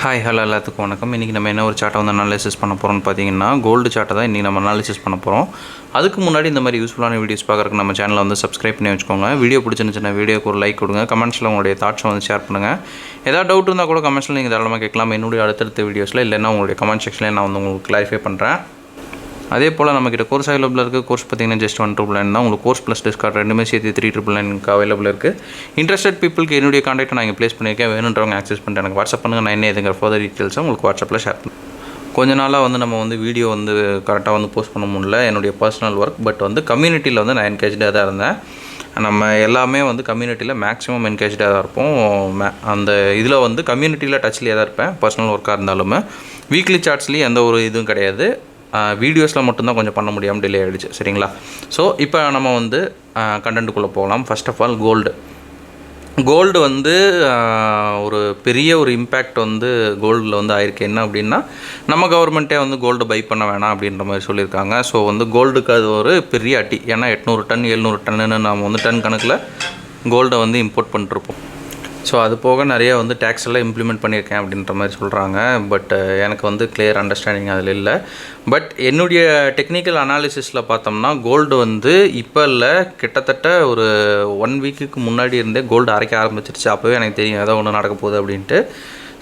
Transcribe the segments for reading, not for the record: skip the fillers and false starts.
Hi hello எல்லாத்துக்கும் வணக்கம். இன்றைக்கி நம்ம என்ன ஒரு சார்ட்டை வந்து அனாலிசிஸ் பண்ண போகிறோம்னு பார்த்தீங்கன்னா கோல்டு சார்ட்டை தான் இன்றைக்கி நம்ம அனாலிசிஸ் பண்ண போகிறோம். அதுக்கு முன்னாடி இந்த மாதிரி யூஸ்ஃபுல்லான வீடியோஸ் பார்க்குறதுக்கு நம்ம சேனலை வந்து சப்ஸ்கிரைப் பண்ணி வச்சுக்கோங்க. வீடியோ பிடிச்சிருந்துச்சுன்னா வீடியோக்கு ஒரு லைக் கொடுங்க. கமெண்ட்ஸில் உங்களுடைய தாட்ஸை வந்து ஷேர் பண்ணுங்கள். ஏதாவது டவுட் இருந்தால் கூட கமெண்ட்ஸில் நீங்கள் தாராளமாக கேட்கலாம். என்னுடைய அடுத்தடுத்த வீடியோஸில் இல்லைன்னா உங்களுடைய கமெண்ட் செக்ஷனில் நான் வந்து உங்களுக்கு கிளாரிஃபை பண்ணுறேன். அதே போல் நம்மக்கிட்ட கோர்ஸ் அவைலபிள் இருக்குது. கோர்ஸ் பார்த்தீங்கன்னா ஜஸ்ட் 1,999 தான். உங்களுக்கு கோர்ஸ் ப்ளஸ் டிஸ்கவுண்ட் ரெண்டுமே சேர்த்து 3,999 அவைலபிள் இருக்குது. இன்ட்ரெஸ்டட் பீப்புளுக்கு என்னுடைய கான்டாக்ட் நான் இங்கே ப்ளேஸ் பண்ணியிருக்கேன். வேணுன்றவங்க ஆக்சஸ் பண்ணிட்டு எனக்கு வாட்ஸ்அப் பண்ணுங்கள். நான் என்ன எதுங்கிற ஃபர்தர் டீட்டெயில்ஸை உங்களுக்கு வாட்ஸ்அப்பில் ஷேர் பண்ணுறேன். கொஞ்ச நாளாக வந்து நம்ம வந்து வீடியோ வந்து கரெக்டாக வந்து போஸ்ட் பண்ண முடியல, என்னுடைய பர்சனல் ஒர்க். பட் வந்து கம்யூனிட்டியில் வந்து நான் என்கேஜாக தான் இருந்தேன். நம்ம எல்லாமே வந்து கம்யூனிட்டியில் மேக்ஸிமம் என்கேஜாக தான் இருப்போம். அந்த இதில் வந்து கம்யூனிட்டியில் டச்லேயே தான் இருப்பேன். பர்சனல் ஒர்க்காக இருந்தாலுமே வீக்லி சார்ட்ஸ்லேயும் எந்த ஒரு இதுவும் கிடையாது. வீடியோஸில் மட்டும்தான் கொஞ்சம் பண்ண முடியாமல் டிலே ஆகிடுச்சு. சரிங்களா? ஸோ இப்போ நம்ம வந்து கண்டென்ட்டுக்குள்ளே போகலாம். ஃபர்ஸ்ட் ஆஃப் ஆல் கோல்டு வந்து ஒரு பெரிய ஒரு இம்பேக்ட் வந்து கோல்டில் வந்து ஆயிருக்கு. என்ன அப்படின்னா, நம்ம கவர்மெண்ட்டே வந்து கோல்டு பை பண்ண வேணாம் அப்படின்ற மாதிரி சொல்லியிருக்காங்க. ஸோ வந்து கோல்டுக்கு அது ஒரு பெரிய அட்டி. ஏன்னா 800 டன் 700 டன்னுன்னு நம்ம வந்து டன் கணக்கில் கோல்டை வந்து இம்போர்ட் பண்ணிட்டுருப்போம். ஸோ அது போக நிறைய வந்து டேக்ஸ் எல்லாம் இம்ப்ளிமெண்ட் பண்ணியிருக்கேன் அப்படின்ற மாதிரி சொல்கிறாங்க. பட் எனக்கு வந்து கிளியர் அண்டர்ஸ்டாண்டிங் அதில் இல்லை. பட் என்னுடைய டெக்னிக்கல் அனாலிசிஸில் பார்த்தோம்னா கோல்டு வந்து இப்போ இல்லை, கிட்டத்தட்ட ஒரு 1 வீக்குக்கு முன்னாடி இருந்தே கோல்டு அரைக்க ஆரம்பிச்சிருச்சு. அப்போவே எனக்கு தெரியும் ஏதோ ஒன்று நடக்க போகுது அப்படின்ட்டு.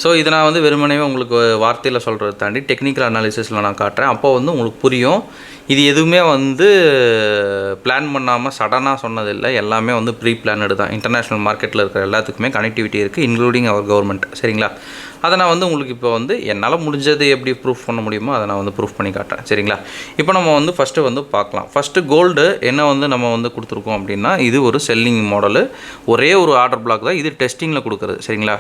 ஸோ இதை நான் வந்து வெறுமனே உங்களுக்கு வார்த்தையில் சொல்கிறத தாண்டி டெக்னிக்கல் அனாலிசிஸில் நான் காட்டுறேன். அப்போ வந்து உங்களுக்கு புரியும். இது எதுவுமே வந்து பிளான் பண்ணாமல் சடனாக சொன்னதில்லை. எல்லாமே வந்து ப்ரீ பிளானடு தான். இன்டர்நேஷ்னல் மார்க்கெட்டில் இருக்கிற எல்லாத்துக்குமே கனெக்டிவிட்டி இருக்குது, இன்க்ளூடிங் அவர் கவர்மெண்ட். சரிங்களா? அதை நான் வந்து உங்களுக்கு இப்போ வந்து என்னால் முடிஞ்சது எப்படி ப்ரூஃப் பண்ண முடியுமோ அதை நான் வந்து ப்ரூஃப் பண்ணி காட்டுறேன். சரிங்களா? இப்போ நம்ம வந்து ஃபஸ்ட்டு வந்து பார்க்கலாம். ஃபஸ்ட்டு கோல்டு என்ன வந்து நம்ம வந்து கொடுத்துருக்கோம் அப்படின்னா, இது ஒரு செல்லிங் மாடலு. ஒரே ஒரு ஆர்டர் பிளாக் தான். இது டெஸ்டிங்கில் கொடுக்குறது. சரிங்களா?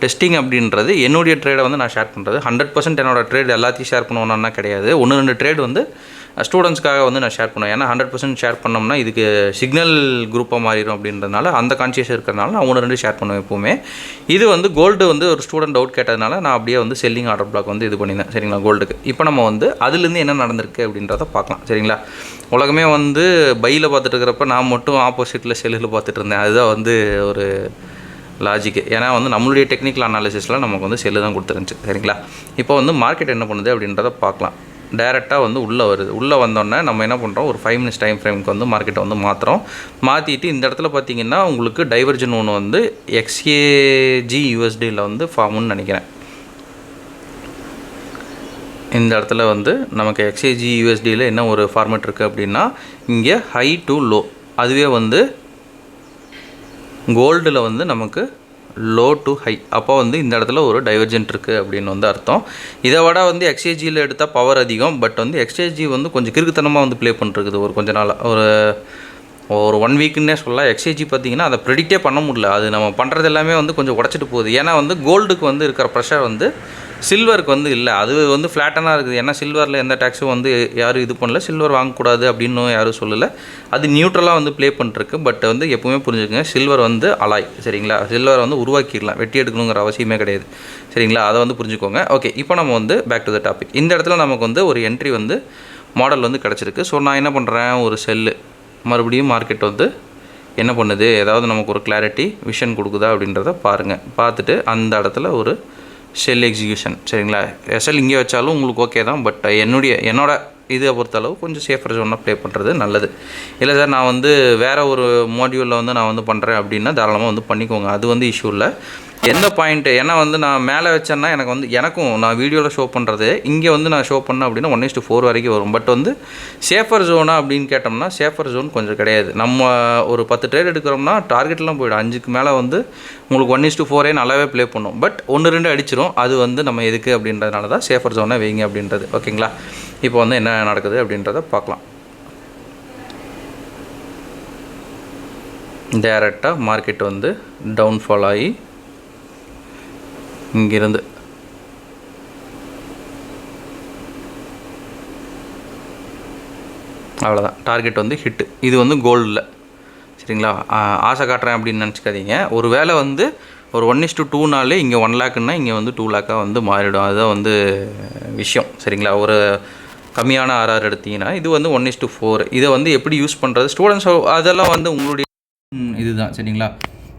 டெஸ்டிங் அப்படின்றது என்னுடைய ட்ரேடை வந்து நான் ஷேர் பண்ணுறது. 100% என்னோடய ட்ரேட் எல்லாத்தையும் ஷேர் பண்ணுவோன்னா கிடையாது. 1-2 ட்ரேட் வந்து ஸ்டூடெண்ட்ஸ்க்காக வந்து நான் ஷேர் பண்ணுவேன். ஏன்னா 100% ஷேர் பண்ணோம்னா இதுக்கு சிக்னல் குரூப்பாக மாறிடும் அப்படின்றதுனால அந்த கான்சியஸ் இருக்கிறதுனால நான் 1-2 ஷேர் பண்ணுவேன் எப்போவுமே. இது வந்து கோல்டு வந்து ஒரு ஸ்டூடெண்ட் டவுட் கேட்டதுனால நான் அப்படியே வந்து செல்லிங் ஆர்டர் பிளாக் வந்து இது பண்ணியிருந்தேன். சரிங்களா? கோல்டுக்கு. இப்போ நம்ம வந்து அதுலேருந்து என்ன நடந்திருக்கு அப்படின்றத பார்க்கலாம். சரிங்களா? உலகமே வந்து பையில் பார்த்துட்டு இருக்கிறப்ப நான் மட்டும் ஆப்போசிட்டில் செல்லில் பார்த்துட்டு இருந்தேன். அதுதான் வந்து ஒரு லாஜிக்கு. ஏன்னா வந்து நம்மளுடைய டெக்னிக்கல் அனாலிசிஸில் நமக்கு வந்து செல்லு தான் கொடுத்துருந்துச்சு. சரிங்களா? இப்போ வந்து மார்க்கெட் என்ன பண்ணுது அப்படின்றத பார்க்கலாம். டைரெக்டாக வந்து உள்ளே வருது. உள்ளே வந்தோடனே நம்ம என்ன பண்ணுறோம், ஒரு 5 minutes டைம் ஃப்ரேமுக்கு வந்து மார்க்கெட்டை வந்து மாற்றிட்டு இந்த இடத்துல பார்த்தீங்கன்னா உங்களுக்கு டைவர்ஜன் ஒன்று வந்து XAG USDயில் வந்து ஃபார்முன்னு நினைக்கிறேன். இந்த இடத்துல வந்து நமக்கு XAG USDயில் என்ன ஒரு ஃபார்மேட் இருக்குது அப்படின்னா, இங்கே ஹை டு லோ. அதுவே வந்து கோல்டில் வந்து நமக்கு லோ டு ஹை. அப்போ வந்து இந்த இடத்துல ஒரு டைவர்ஜென்ட் இருக்குது அப்படின்னு வந்து அர்த்தம். இதை விட வந்து XAGயில் எடுத்தால் பவர் அதிகம். பட் வந்து XAG வந்து கொஞ்சம் கிறுக்குத்தனமாக வந்து ப்ளே பண்ணிருக்குது ஒரு கொஞ்ச நாளாக. ஒரு 1 வீக்குன்னே சொல்லலாம். XAG பார்த்திங்கன்னா அதை ப்ரெடிக்டே பண்ண முடியல. அது நம்ம பண்ணுறது எல்லாமே வந்து கொஞ்சம் உடச்சிட்டு போகுது. ஏன்னா வந்து கோல்டுக்கு வந்து இருக்கிற ப்ரெஷர் வந்து சில்வருக்கு வந்து இல்லை. அது வந்து ஃப்ளாட்டனாக இருக்குது. ஏன்னா சில்வரில் எந்த டேக்ஸும் வந்து யாரும் இது பண்ணல. சில்வர் வாங்கக்கூடாது அப்படின்னு யாரும் சொல்லலை. அது நியூட்ரலாக வந்து ப்ளே பண்ணிருக்கு. பட் வந்து எப்போவுமே புரிஞ்சுக்கங்க, சில்வர் வந்து அலாய். சரிங்களா? சில்வர் வந்து உருவாக்கிடலாம், வெட்டி எடுக்கணுங்கிற அவசியமே கிடையாது. சரிங்களா? அதை வந்து புரிஞ்சுக்கோங்க. ஓகே, இப்போ நம்ம வந்து பேக் டு த டாபிக். இந்த இடத்துல நமக்கு வந்து ஒரு என்ட்ரி வந்து மாடல் வந்து கிடச்சிருக்கு. ஸோ நான் என்ன பண்ணுறேன், ஒரு செல்லு மறுபடியும் மார்க்கெட் வந்து என்ன பண்ணுது, ஏதாவது நமக்கு ஒரு கிளாரிட்டி விஷன் கொடுக்குதா அப்படின்றத பாருங்கள். பார்த்துட்டு அந்த இடத்துல ஒரு ஷெல் எக்ஸிக்யூஷன். சரிங்களா? எஸ்எல் இங்கே வச்சாலும் உங்களுக்கு ஓகே தான். பட் என்னோட இதை பொறுத்தளவு கொஞ்சம் சேஃபர் ஜோனாக ப்ளே பண்ணுறது நல்லது. இல்லை சார் நான் வந்து வேறு ஒரு மாடியூலில் வந்து நான் வந்து பண்ணுறேன் அப்படின்னா தாராளமாக வந்து பண்ணிக்கோங்க. அது வந்து இஷ்யூ இல்லை. எந்த பாயிண்ட்டு, ஏன்னா வந்து நான் மேலே வச்சேன்னா எனக்கு வந்து எனக்கும் நான் வீடியோவில் ஷோ பண்ணுறது இங்கே வந்து நான் ஷோ பண்ணேன் அப்படின்னா 1:4 வரைக்கும் வரும். பட் வந்து சேஃபர் ஜோனா அப்படின்னு கேட்டோம்னா சேஃபர் ஜோன் கொஞ்சம் கிடையாது. நம்ம ஒரு 10 ட்ரேட் எடுக்கிறோம்னா டார்கெட்லாம் போய்டும். 5க்கு மேலே வந்து உங்களுக்கு 1:4 நல்லாவே ப்ளே பண்ணும். பட் 1-2 அடிச்சிடும். அது வந்து நம்ம எதுக்கு அப்படின்றதுனால தான் சேஃபர் ஜோனை வைங்க அப்படின்றது. ஓகேங்களா? இப்போ வந்து என்ன நடக்குது அப்படின்றத பார்க்கலாம். டைரெக்டாக மார்க்கெட் வந்து டவுன்ஃபால் ஆகி இங்கிருந்து அவ்வளோதான். டார்கெட் வந்து ஹிட்டு. இது வந்து கோல்டில். சரிங்களா? ஆசை காட்டுறேன் அப்படின்னு நினச்சிக்காதீங்க. ஒரு வேளை வந்து ஒரு 1:2 இங்கே 1 லேக்குன்னா இங்கே வந்து 2 லேக்காக வந்து மாறிடும். அதுதான் வந்து விஷயம். சரிங்களா? ஒரு கம்மியான RR எடுத்திங்கன்னா இது வந்து 1:4. இதை வந்து எப்படி யூஸ் பண்ணுறது ஸ்டூடெண்ட்ஸ் அதெல்லாம் வந்து உங்களுடைய இதுதான். சரிங்களா?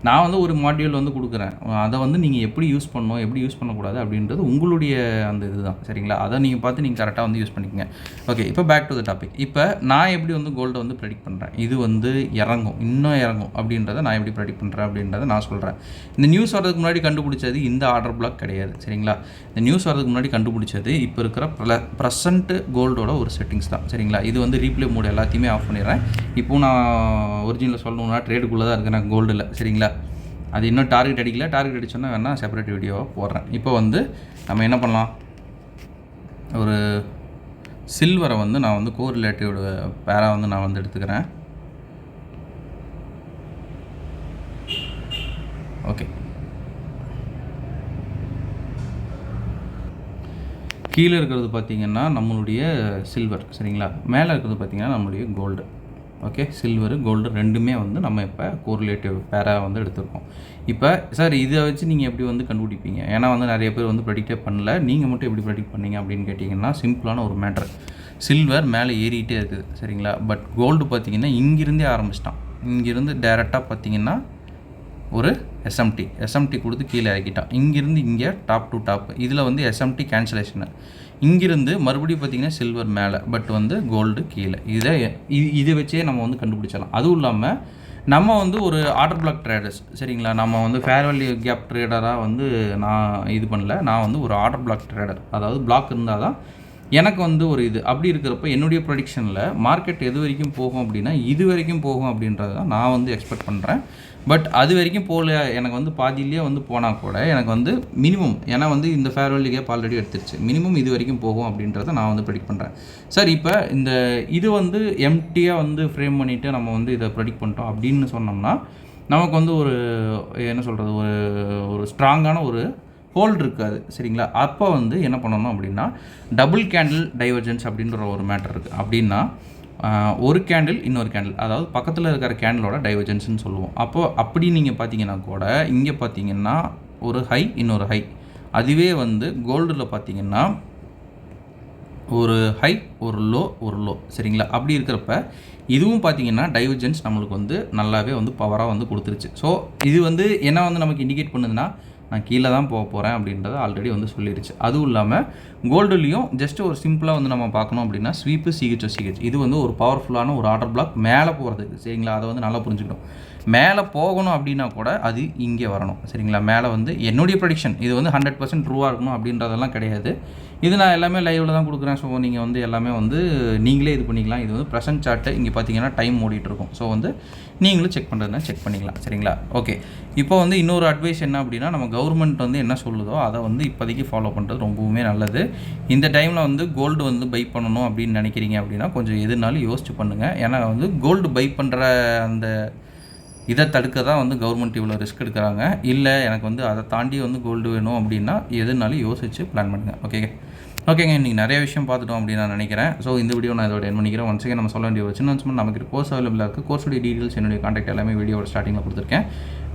நான் வந்து ஒரு மாடியூல் வந்து கொடுக்குறேன். அதை வந்து நீங்கள் எப்படி யூஸ் பண்ணணும், எப்படி யூஸ் பண்ணக்கூடாது அப்படின்றது உங்களுடைய அந்த இதுதான். சரிங்களா? அதை நீங்கள் பார்த்து நீங்கள் கரெக்டாக வந்து யூஸ் பண்ணிக்கங்க. ஓகே, இப்போ பேக் டு த டாபிக். இப்போ நான் எப்படி வந்து கோல்டை வந்து ப்ரெடிக்ட் பண்ணுறேன், இது வந்து இறங்கும், இன்னும் இறங்கும் அப்படின்றத நான் எப்படி ப்ரெடிக்ட் பண்ணுறேன் அப்படின்றத நான் சொல்கிறேன். இந்த நியூஸ் வரதுக்கு முன்னாடி கண்டுபிடிச்சது இந்த ஆர்டர் பிளாக் கிடையாது. சரிங்களா? இந்த நியூஸ் வரதுக்கு முன்னாடி கண்டுபிடிச்சது இப்போ இருக்கிற ப்ரெசன்ட் கோல்டோட ஒரு செட்டிங்ஸ் தான். சரிங்களா? இது வந்து ரீப்ளே மோட் எல்லாத்தையுமே ஆஃப் பண்ணிடுறேன். இப்போ நான் ஒரிஜினல் சொல்லணும்னா ட்ரேடுக்குள்ளே தான் இருக்கிறேன், கோல்டு இல்லை. சரிங்களா? அது இன்னும் டார்கெட் அடிக்கல. டார்கெட் அடிச்சோன்னா வேணால் செப்பரேட் வீடியோவாக போடுறேன். இப்போ வந்து நம்ம என்ன பண்ணலாம், ஒரு சில்வரை வந்து நான் வந்து கோரிலேட்டிவ் பேராக வந்து நான் வந்து எடுத்துக்கிறேன். ஓகே, கீழே இருக்கிறது பார்த்திங்கன்னா நம்மளுடைய சில்வர். சரிங்களா? மேலே இருக்கிறது பார்த்திங்கன்னா நம்மளுடைய கோல்டு. ஓகே, சில்வரு கோல்டு ரெண்டுமே வந்து நம்ம இப்போ கோரிலேட்டிவ் பேராக வந்து எடுத்துருக்கோம். இப்போ சார் இதை வச்சு நீங்கள் எப்படி வந்து கண்டுபிடிப்பீங்க, ஏன்னா வந்து நிறைய பேர் வந்து ப்ரெடிக்டே பண்ணல, நீங்கள் மட்டும் எப்படி ப்ரெடிக்ட் பண்ணீங்க அப்படின்னு கேட்டிங்கன்னா சிம்பிளான ஒரு மேட்ரு. சில்வர் மேலே ஏறிட்டே இருக்குது. சரிங்களா? பட் கோல்டு பார்த்திங்கன்னா இங்கிருந்தே ஆரம்பிச்சிட்டான். இங்கிருந்து டேரெக்டாக பார்த்திங்கன்னா ஒரு எஸ்எம்டி கொடுத்து கீழே இறக்கிட்டான். இங்கிருந்து இங்கே டாப் டு டாப். இதில் வந்து எஸ்எம்டி கேன்சலேஷனு. இங்கிருந்து மறுபடியும் பார்த்திங்கன்னா சில்வர் மேலே, பட் வந்து கோல்டு கீழே. இதை வச்சே நம்ம வந்து கண்டுபிடிச்சலாம். அதுவும் இல்லாமல் நம்ம வந்து ஒரு ஆர்டர் பிளாக் ட்ரேடர்ஸ். சரிங்களா? நம்ம வந்து ஃபேர் வேல்யூ கேப் ட்ரேடராக வந்து நான் இது பண்ணல. நான் வந்து ஒரு ஆர்டர் பிளாக் ட்ரேடர். அதாவது பிளாக் இருந்தால் தான் எனக்கு வந்து ஒரு இது. அப்படி இருக்கிறப்ப என்னுடைய ப்ரொடிக்ஷனில் மார்க்கெட் எது வரைக்கும் போகும் அப்படின்னா இது வரைக்கும் போகும் அப்படின்றது தான் நான் வந்து எக்ஸ்பெக்ட் பண்ணுறேன். பட் அது வரைக்கும் போகல, எனக்கு வந்து பாதியிலே வந்து போனால் கூட எனக்கு வந்து மினிமம், ஏன்னா வந்து இந்த ஃபேர் வேல்யூ கேப் ஆல்ரெடி எடுத்துருச்சு, மினிமம் இது வரைக்கும் போகும் அப்படின்றத நான் வந்து ப்ரெடிக்ட் பண்ணுறேன். சார் இப்போ இந்த இது வந்து எம்டியாக வந்து ஃப்ரேம் பண்ணிவிட்டு நம்ம வந்து இதை ப்ரெடிக்ட் பண்ணிட்டோம் அப்படின்னு சொன்னோம்னா நமக்கு வந்து ஒரு என்ன சொல்கிறது, ஒரு ஸ்ட்ராங்கான ஒரு ஹோல்டு இருக்காது. சரிங்களா? அப்போ வந்து என்ன பண்ணணும் அப்படின்னா டபுள் கேண்டில் டைவர்ஜென்ஸ் அப்படின்ற ஒரு மேட்டர் இருக்குது. அப்படின்னா ஒரு கேண்டில் இன்னொரு கேண்டில், அதாவது பக்கத்தில் இருக்கிற கேண்டிலோட டைவர்ஜென்ஸ்னு சொல்லுவோம். அப்போது அப்படி நீங்கள் பார்த்தீங்கன்னா கூட இங்கே பார்த்தீங்கன்னா ஒரு ஹை இன்னொரு ஹை, அதுவே வந்து கோல்டில் பார்த்தீங்கன்னா ஒரு ஹை ஒரு லோ. சரிங்களா? அப்படி இருக்கிறப்ப இதுவும் பார்த்தீங்கன்னா டைவர்ஜென்ஸ் நம்மளுக்கு வந்து நல்லாவே வந்து பவராக வந்து கொடுத்துருச்சு. ஸோ இது வந்து என்ன வந்து நமக்கு இண்டிகேட் பண்ணுதுன்னா நான் கீழே தான் போக போகிறேன் அப்படின்றத ஆல்ரெடி வந்து சொல்லிடுச்சு. அதுவும் இல்லாமல் கோல்டுலேயும் ஜஸ்ட் ஒரு சிம்பிளாக வந்து நம்ம பார்க்கணும் அப்படின்னா ஸ்வீப்பு சிஹெச் இது வந்து ஒரு பவர்ஃபுல்லான ஒரு ஆர்டர் பிளாக் மேலே போகிறதுக்கு. சரிங்களா? அதை வந்து நல்லா புரிஞ்சுக்கணும். மேலே போகணும் அப்படின்னா கூட அது இங்கே வரணும். சரிங்களா? மேலே வந்து என்னுடைய ப்ரெடிக்ஷன் இது வந்து 100% ட்ரூவாக இருக்கணும் அப்படின்றதெல்லாம் கிடையாது. இது நான் எல்லாமே லைவில் தான் கொடுக்குறேன். ஸோ நீங்கள் வந்து எல்லாமே வந்து நீங்களே இது பண்ணிக்கலாம். இது வந்து ப்ரெசன்ட் சார்ட்டு. இங்கே பார்த்தீங்கன்னா டைம் ஓடிட்டுருக்கும். ஸோ வந்து நீங்களும் செக் பண்ணுறதுனா செக் பண்ணிக்கலாம். சரிங்களா? ஓகே, இப்போ வந்து இன்னொரு அட்வைஸ் என்ன அப்படின்னா நம்ம கவர்மெண்ட் வந்து என்ன சொல்லுதோ அதை வந்து இப்போதைக்கு ஃபாலோ பண்ணுறது ரொம்பவுமே நல்லது. இந்த டைமில் வந்து கோல்டு வந்து பை பண்ணணும் அப்படின்னு நினைக்கிறீங்க அப்படின்னா கொஞ்சம் எதுனாலும் யோசிச்சு பண்ணுங்கள். ஏன்னா வந்து கோல்டு பை பண்ணுற அந்த இதை தடுக்க தான் வந்து கவர்மெண்ட் இவ்வளோ ரிஸ்க் எடுக்கிறாங்க. இல்லை எனக்கு வந்து அதை தாண்டி வந்து கோல்டு வேணும் அப்படின்னா எதுனாலும் யோசிச்சு பிளான் பண்ணுங்கள். ஓகேங்க, இன்றைக்கி நிறைய விஷயம் பார்த்துட்டோம் அப்படின்னு நான் நினைக்கிறேன். ஸோ இந்த வீடியோ நான் இதோட என் பண்ணிக்கிறேன். ஒன்ஸ் அகேன் நம்ம சொல்ல வேண்டிய ஒரு சின்ன நமக்கு கோர்ஸ் அவைலபிளாக இருக்குது. கோர்ஸுடைய டீட்டெயில்ஸ் என்னுடைய கான்டாக்ட் எல்லாமே வீடியோட ஸ்டார்டிங்கில் கொடுத்துருக்கேன்.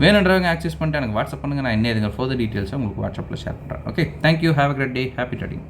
வேணுன்றவங்க ஆக்சஸ் பண்ணிட்டு எனக்கு வாட்ஸ்அப் பண்ணுங்கள். நான் என்ன இதுங்க ஃபர்தர் டீட்டெயில்ஸை உங்களுக்கு வாட்ஸ்அப்பில் ஷேர் பண்ணுறேன். Okay, thank you. Have a great day. Happy trading.